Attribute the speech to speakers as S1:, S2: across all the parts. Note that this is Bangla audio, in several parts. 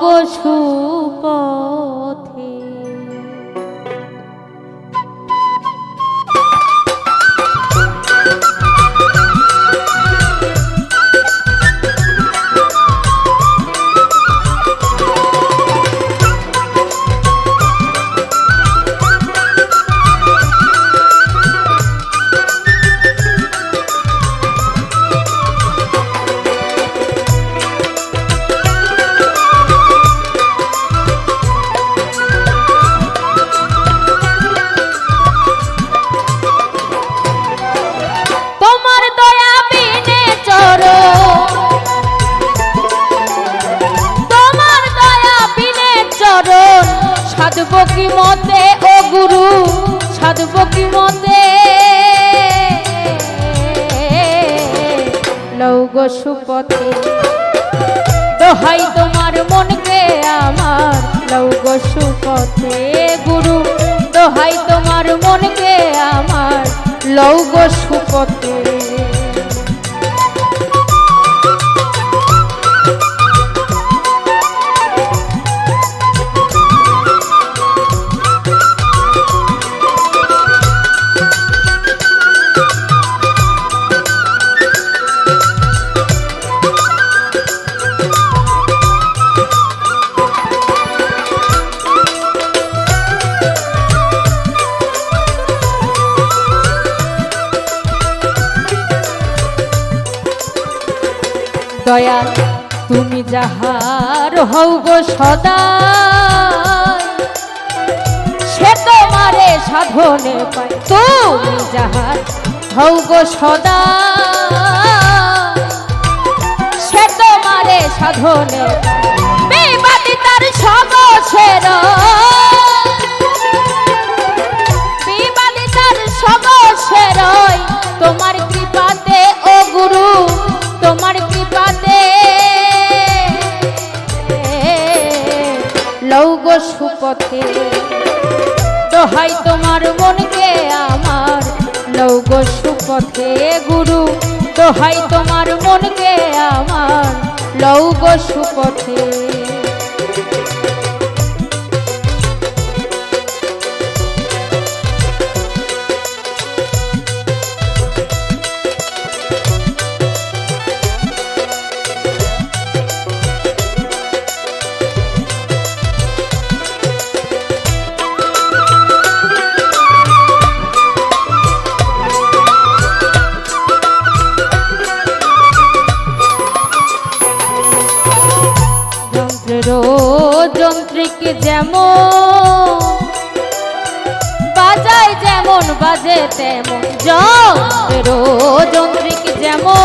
S1: গো সুপথে। সাধব কি মতে ও গুরু, সাধব কি মতে, লও গো সুপথে। দোহাই তোমার মনকে আমার, লও গো সুপথে গুরু। দোহাই তোমার মনকে আমার, লও গো সুপথে। দয়াল তুমি যাহার হও গো সদা, সে তোমারে সাধনে পায়। তুমি যাহার হও গো সদা, সে তোমারে সাধনে পায়। বিবাদিতার সগছের, বিবাদিতার সগছের তোমার কৃপাতে ও গুরু, তোমার কৃপাতে লও গো সুপথে। দোহাই তোমার মনকে আমার, লও গো সুপথে গুরু। দোহাই তোমার মনকে আমার, লও গো সুপথে। যন্ত্রিক যেমন বাজায়, যেমন বাজে তেমন। যন্ত্রিক যেমন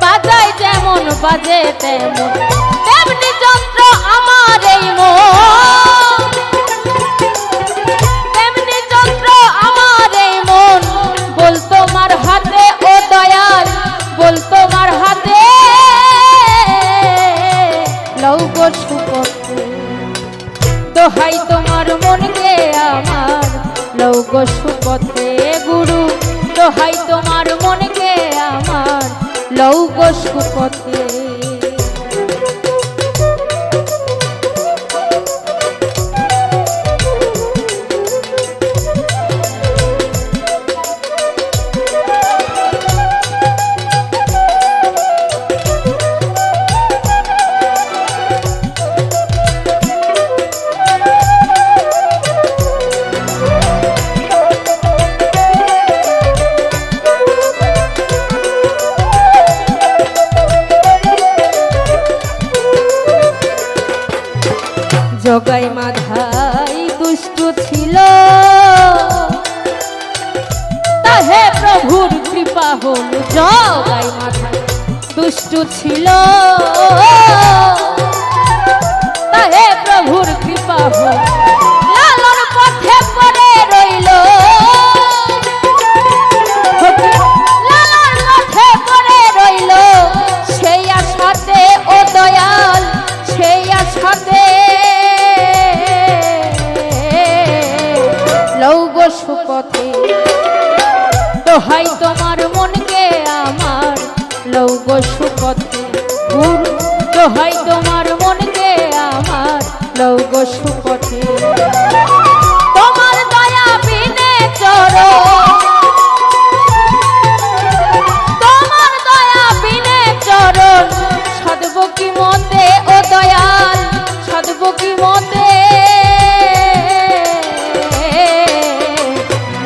S1: বাজায়, যেমন বাজে তেমন। তেমনি যন্ত্র আমার এই মন, তেমনি যন্ত্র আমার এই মন। বল তোমার হাতে ও দয়াল, বল তোমার হাতে, লও গো সুপথে। দোহাই তোমার মনকে আমার, লও গো সুপথে গুরু। দোহাই তোমার মনকে আমার, লও গো সুপথে। জগাই মাধাই দুষ্ট ছিল, তাহে প্রভুর কৃপা হল। জগাই মাধাই দুষ্ট ছিল, তাহে প্রভুর কৃপা হল। লালন পথে পড়ে রইল, লালন পথে পড়ে রইল। সেই আশাতে ও দয়াল, সেই আশাতে লও গো সুপথে। দোহাই তোমার মনকে আমার, লও গো সুপথে গুরু। সুপথে তোমার দয়া বিনে চরণ তোমার দয়া বিনে চরণ সাধব কি মতে ও দয়াল সাধব কি মতে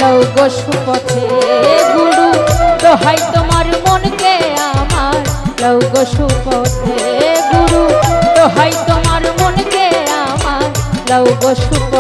S1: লও গো সুপথে গুরু দোহাই তোমার মনকে আমার লও গো সুপথে গুরু দোহাই তোমার মনকে আমার লও গো সুপথে